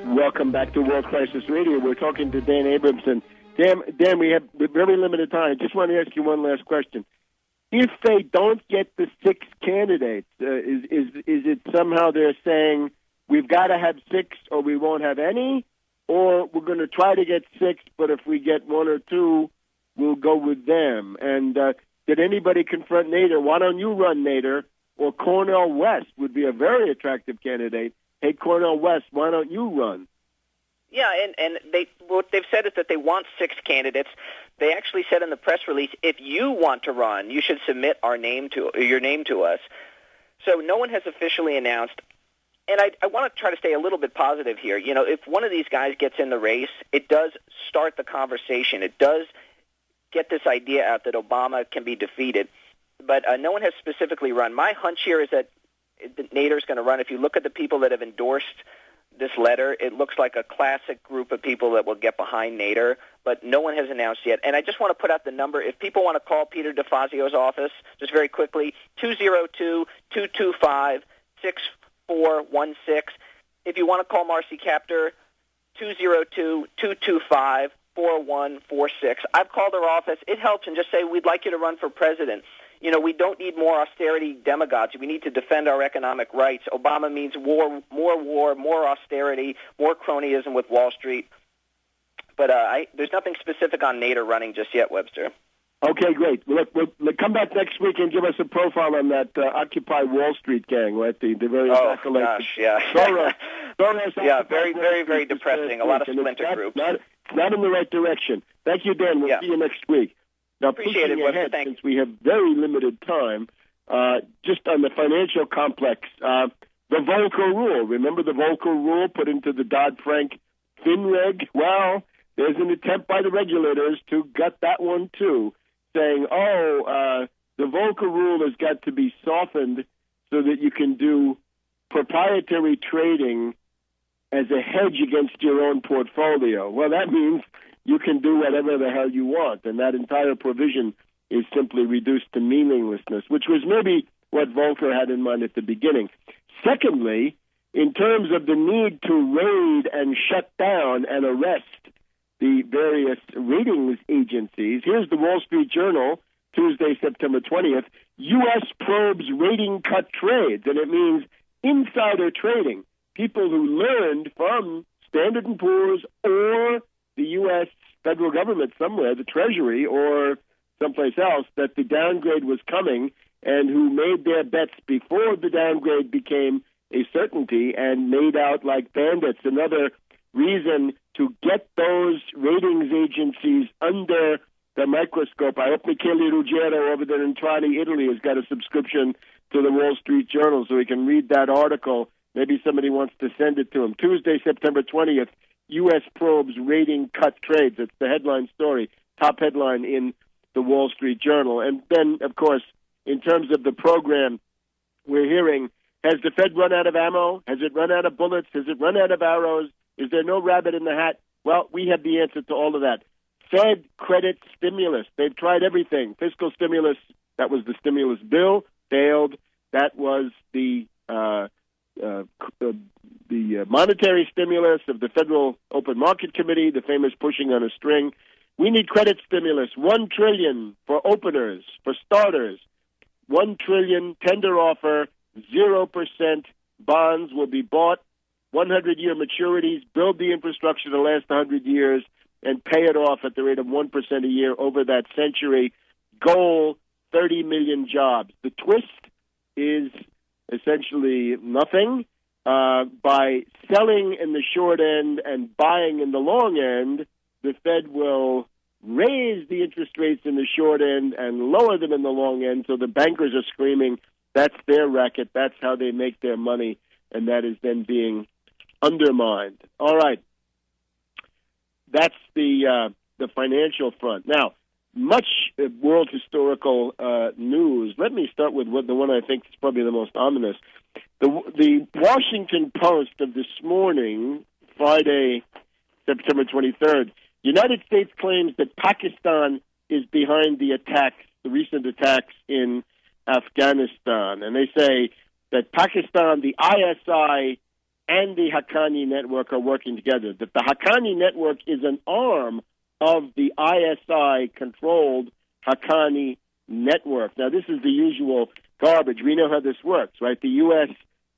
Welcome back to World Crisis Radio. We're talking to Dan Abramson. Dan, we have very limited time. I just want to ask you one last question. If they don't get the 6 candidates, is it somehow they're saying we've got to have 6 or we won't have any, or we're going to try to get 6, but if we get 1 or 2, we'll go with them? And did anybody confront Nader? Why don't you run, Nader? Or Cornel West would be a very attractive candidate. Hey, Cornel West, why don't you run? Yeah, and what they've said is that they want 6 candidates. They actually said in the press release, if you want to run, you should submit your name to us. So no one has officially announced. And I want to try to stay a little bit positive here. You know, if one of these guys gets in the race, it does start the conversation. It does get this idea out that Obama can be defeated. But no one has specifically run. My hunch here is that Nader's going to run. If you look at the people that have endorsed this letter, it looks like a classic group of people that will get behind Nader, but no one has announced yet. And I just want to put out the number. If people want to call Peter DeFazio's office, just very quickly, 202-225-6416. If you want to call Marcy Kaptur, 202-225-4146. I've called her office. It helps, and just say, we'd like you to run for president. You know, we don't need more austerity demagogues. We need to defend our economic rights. Obama means war, more austerity, more cronyism with Wall Street. But there's nothing specific on Nader running just yet, Webster. Okay, great. We'll come back next week and give us a profile on that Occupy Wall Street gang, right? The very gosh, yeah. Soros, yeah, very, very, very depressing. A lot of splinter groups. Not in the right direction. Thank you, Dan. We'll see you next week. Now, appreciate it, ahead, since we have very limited time, just on the financial complex, the Volcker rule. Remember the Volcker rule put into the Dodd-Frank FinReg? Well, there's an attempt by the regulators to gut that one, too, saying, the Volcker rule has got to be softened so that you can do proprietary trading as a hedge against your own portfolio. Well, that means you can do whatever the hell you want, and that entire provision is simply reduced to meaninglessness, which was maybe what Volcker had in mind at the beginning. Secondly, in terms of the need to raid and shut down and arrest the various ratings agencies, here's the Wall Street Journal, Tuesday, September 20th, U.S. probes rating cut trades, and it means insider trading, people who learned from Standard & Poor's or the U.S. federal government somewhere, the Treasury or someplace else, that the downgrade was coming and who made their bets before the downgrade became a certainty and made out like bandits. Another reason to get those ratings agencies under the microscope. I hope Michele Ruggero over there in Trani, Italy, has got a subscription to the Wall Street Journal so he can read that article. Maybe somebody wants to send it to him. Tuesday, September 20th, U.S. probes rating cut trades. It's the headline story, top headline in the Wall Street Journal. And then, of course, in terms of the program, we're hearing, has the Fed run out of ammo? Has it run out of bullets? Has it run out of arrows? Is there no rabbit in the hat? Well, we have the answer to all of that. Fed credit stimulus. They've tried everything. Fiscal stimulus, that was the stimulus bill, failed. That was the monetary stimulus of the Federal Open Market Committee, the famous pushing on a string. We need credit stimulus, $1 trillion for openers, for starters, $1 trillion tender offer, 0% bonds will be bought, 100-year maturities, build the infrastructure to last 100 years, and pay it off at the rate of 1% a year over that century. Goal, 30 million jobs. The twist is essentially nothing. By selling in the short end and buying in the long end, the Fed will raise the interest rates in the short end and lower them in the long end, so the bankers are screaming that's their racket, that's how they make their money, and that is then being undermined. All right. That's the financial front. Now, much world historical news. Let me start with the one I think is probably the most ominous. The Washington Post of this morning, Friday, September 23rd, United States claims that Pakistan is behind the attacks, the recent attacks in Afghanistan. And they say that Pakistan, the ISI and the Haqqani network are working together, that the Haqqani network is an arm of the ISI-controlled Haqqani network. Now, this is the usual garbage. We know how this works, right? The U.S.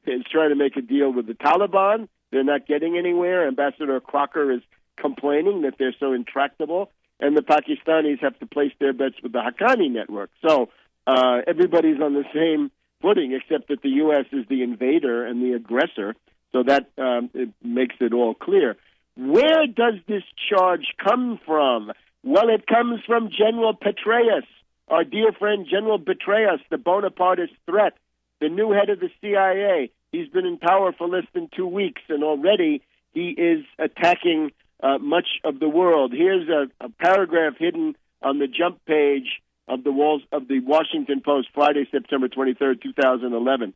is trying to make a deal with the Taliban. They're not getting anywhere. Ambassador Crocker is complaining that they're so intractable. And the Pakistanis have to place their bets with the Haqqani network. So everybody's on the same footing, except that the U.S. is the invader and the aggressor. So that it makes it all clear. Where does this charge come from? Well, it comes from General Petraeus, our dear friend General Petraeus, the Bonapartist threat, the new head of the CIA. He's been in power for less than 2 weeks, and already he is attacking much of the world. Here's a paragraph hidden on the jump page of the Washington Post, Friday, September 23rd, 2011.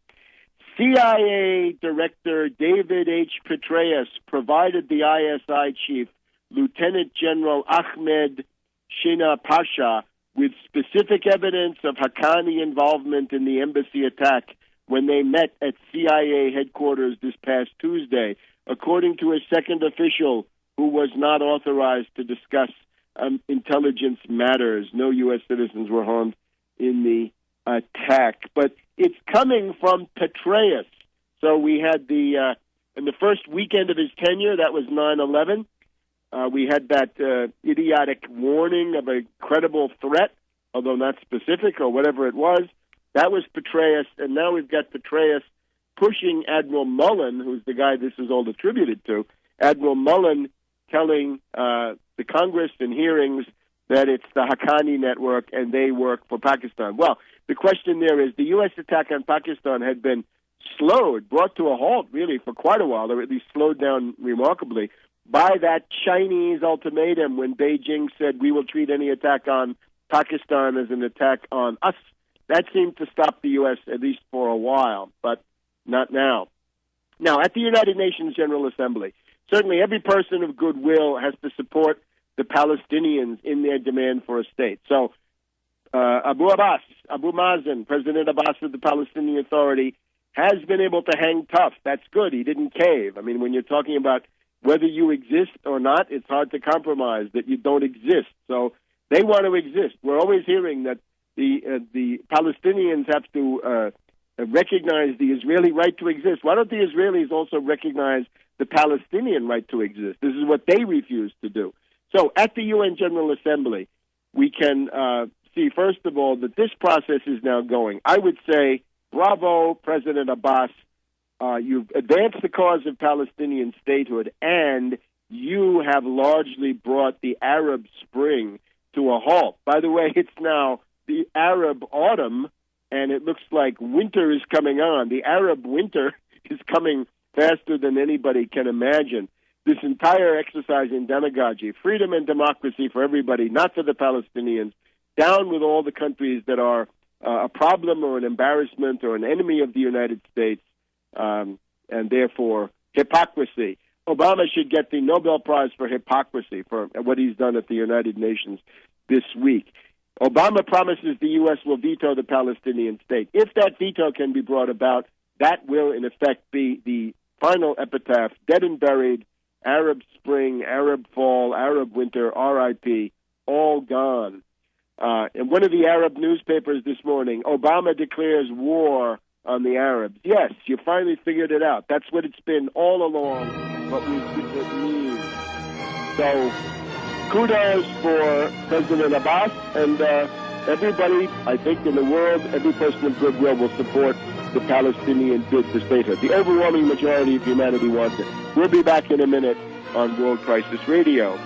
CIA Director David H. Petraeus provided the ISI chief, Lieutenant General Ahmed Shina Pasha, with specific evidence of Haqqani involvement in the embassy attack when they met at CIA headquarters this past Tuesday, according to a second official who was not authorized to discuss intelligence matters. No U.S. citizens were harmed in the attack. But it's coming from Petraeus. So we had in the first weekend of his tenure, that was 9/11, we had that idiotic warning of a credible threat, although not specific or whatever it was. That was Petraeus, and now we've got Petraeus pushing Admiral Mullen, who's the guy this is all attributed to, Admiral Mullen telling the Congress in hearings that it's the Haqqani network and they work for Pakistan. Well, the question there is the U.S. attack on Pakistan had been brought to a halt really for quite a while, or at least slowed down remarkably, by that Chinese ultimatum when Beijing said we will treat any attack on Pakistan as an attack on us. That seemed to stop the U.S. at least for a while, but not now. Now, at the United Nations General Assembly, certainly every person of goodwill has to support the Palestinians in their demand for a state. So Abu Mazen, President Abbas of the Palestinian Authority, has been able to hang tough. That's good. He didn't cave. I mean, when you're talking about whether you exist or not, it's hard to compromise that you don't exist. So they want to exist. We're always hearing that the Palestinians have to recognize the Israeli right to exist. Why don't the Israelis also recognize the Palestinian right to exist? This is what they refuse to do. So at the UN General Assembly, we can see, first of all, that this process is now going. I would say, bravo, President Abbas. You've advanced the cause of Palestinian statehood, and you have largely brought the Arab Spring to a halt. By the way, it's now the Arab autumn, and it looks like winter is coming on. The Arab winter is coming faster than anybody can imagine. This entire exercise in demagogy, freedom and democracy for everybody, not for the Palestinians, down with all the countries that are a problem or an embarrassment or an enemy of the United States, and therefore hypocrisy. Obama should get the Nobel Prize for hypocrisy for what he's done at the United Nations this week. Obama promises the U.S. will veto the Palestinian state. If that veto can be brought about, that will, in effect, be the final epitaph, dead and buried, Arab spring, Arab fall, Arab winter, R.I.P., all gone. In one of the Arab newspapers this morning, Obama declares war on the Arabs. Yes, you finally figured it out. That's what it's been all along, but we didn't mean. So, kudos for President Abbas, and everybody, I think, in the world, every person of goodwill will support the Palestinian bid for statehood. The overwhelming majority of humanity wants it. We'll be back in a minute on World Crisis Radio.